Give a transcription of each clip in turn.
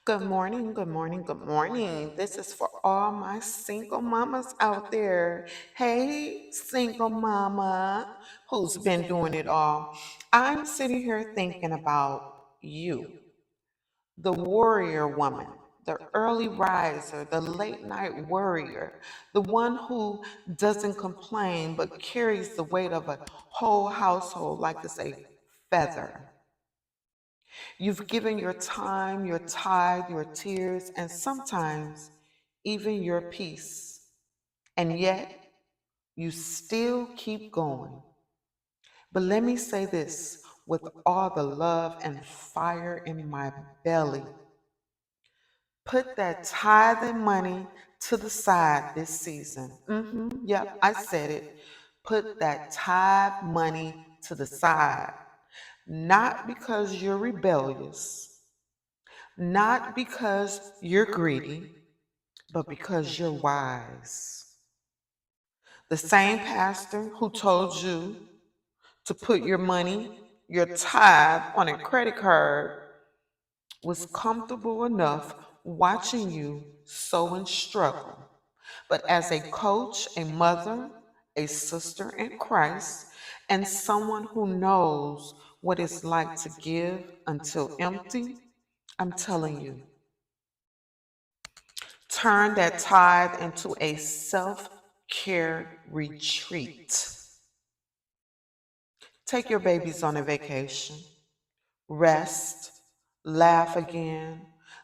Good morning, good morning, good morning. This is for all my single mamas out there. Hey, single mama who's been doing it all. I'm sitting here thinking about you, the warrior woman, the early riser, the late night warrior, the one who doesn't complain but carries the weight of a whole household like it's a feather. You've given your time, your tithe, your tears, and sometimes even your peace. And yet, you still keep going. But let me say this with all the love and fire in my belly. Put that tithing money to the side this season. Yep, I said it. Put that tithe money to the side. Not because you're rebellious, not because you're greedy, but because you're wise. The same pastor who told you to put your money, your tithe, on a credit card was comfortable enough watching you sow and struggle. But as a coach, a mother, a sister in Christ, and someone who knows what it's like to give until empty, I'm telling you, turn that tithe into a self care retreat. Take your babies on a vacation, rest, laugh again,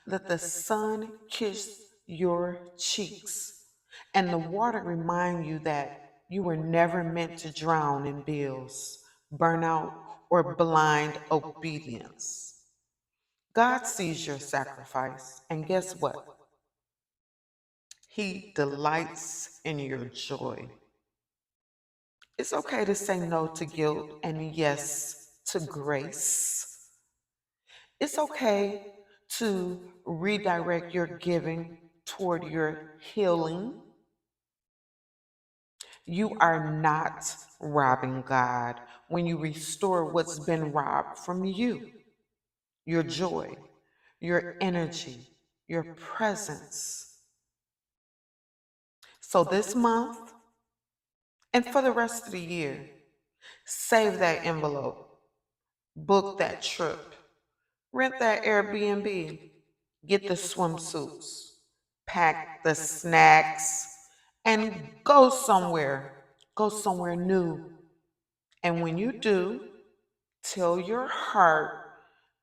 let the sun kiss your cheeks, and the water remind you that you were never meant to drown in bills, burnout, or blind obedience. God sees your sacrifice, and guess what? He delights in your joy. It's okay to say no to guilt and yes to grace. It's okay to redirect your giving toward your healing. You are not robbing God when you restore what's been robbed from you, your joy, your energy, your presence. So this month and for the rest of the year, save that envelope, book that trip, rent that Airbnb, get the swimsuits, pack the snacks, and go somewhere. Go somewhere new. And when you do, tell your heart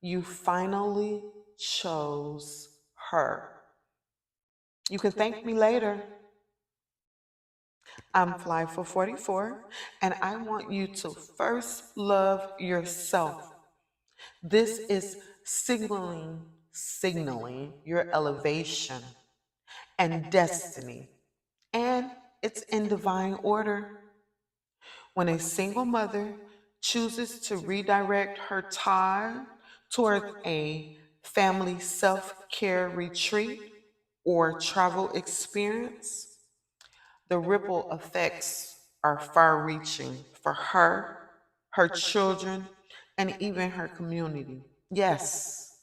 you finally chose her. You can thank me later. I'm Fly for 44, and I want you to first love yourself. This is signaling your elevation and destiny. And it's in divine order. When a single mother chooses to redirect her time toward a family self care retreat or travel experience, the ripple effects are far reaching for her, her children, and even her community. Yes,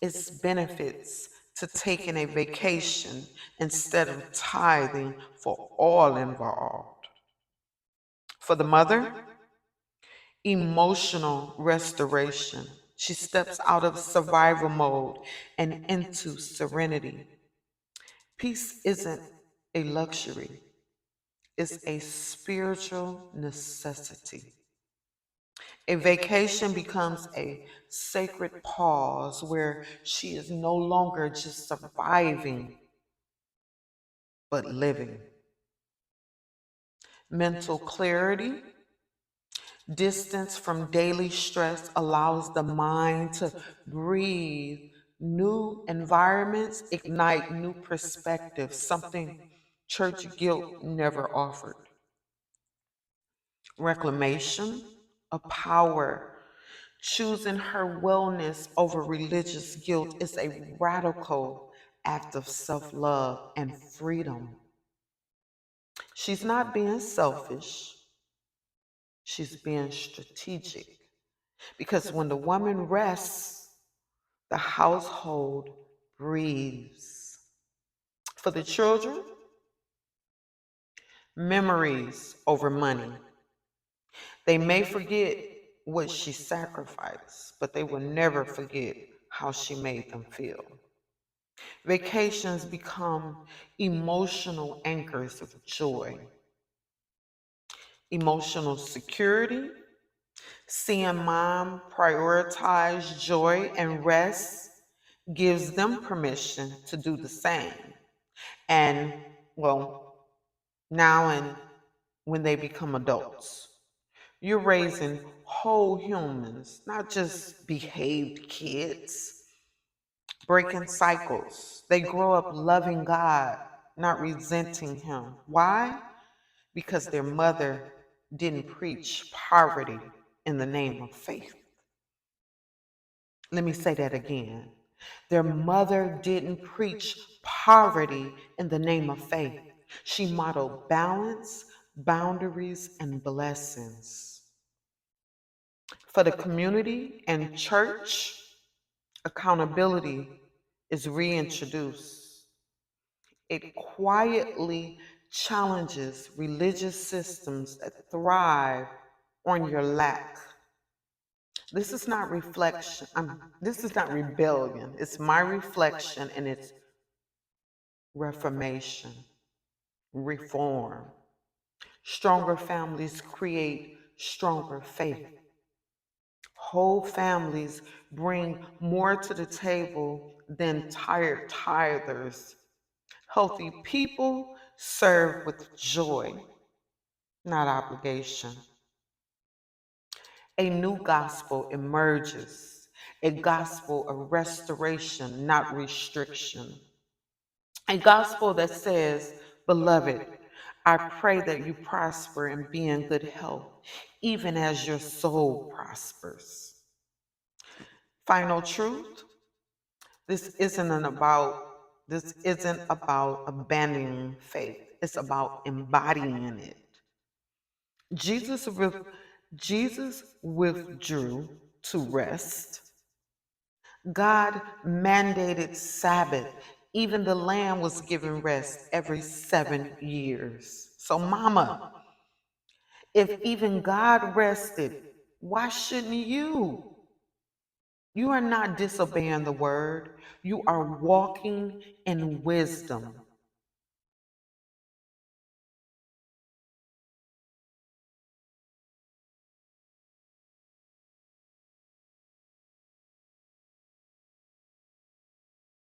it's benefits to taking a vacation instead of tithing for all involved. For the mother, emotional restoration. She steps out of survival mode and into serenity. Peace isn't a luxury, it's a spiritual necessity. A vacation becomes a sacred pause where she is no longer just surviving, but living. Mental clarity, distance from daily stress allows the mind to breathe. New environments ignite new perspectives, something church guilt never offered. Reclamation, a power. Choosing her wellness over religious guilt is a radical act of self love and freedom. She's not being selfish, she's being strategic. Because when the woman rests, The household breathes. For the children, memories over money. They may forget what she sacrificed, but they will never forget how she made them feel. Vacations become emotional anchors of joy, emotional security. Seeing mom prioritize joy and rest gives them permission to do the same. And, well, now and when they become adults, you're raising whole humans, not just behaved kids, breaking cycles. They grow up loving God, not resenting Him. Why? Because their mother didn't preach poverty in the name of faith. Let me say that again. Their mother didn't preach poverty in the name of faith. She modeled balance, boundaries, and blessings. For the community and church, accountability is reintroduced. It quietly challenges religious systems that thrive on your lack. This is not reflection. This is not rebellion. It's my reflection and it's reformation, reform. Stronger families create stronger faith. Whole families bring more to the table than tired tithers. Healthy people serve with joy, not obligation. A new gospel emerges, a gospel of restoration, not restriction. A gospel that says, Beloved, I pray that you prosper and be in good health, even as your soul prospers. Final truth, this isn't about abandoning faith. It's about embodying it. Jesus, Jesus withdrew to rest. God mandated Sabbath. Even the lamb was given rest every 7 years. So, mama, if even God rested, why shouldn't you? You are not disobeying the word. You are walking in wisdom.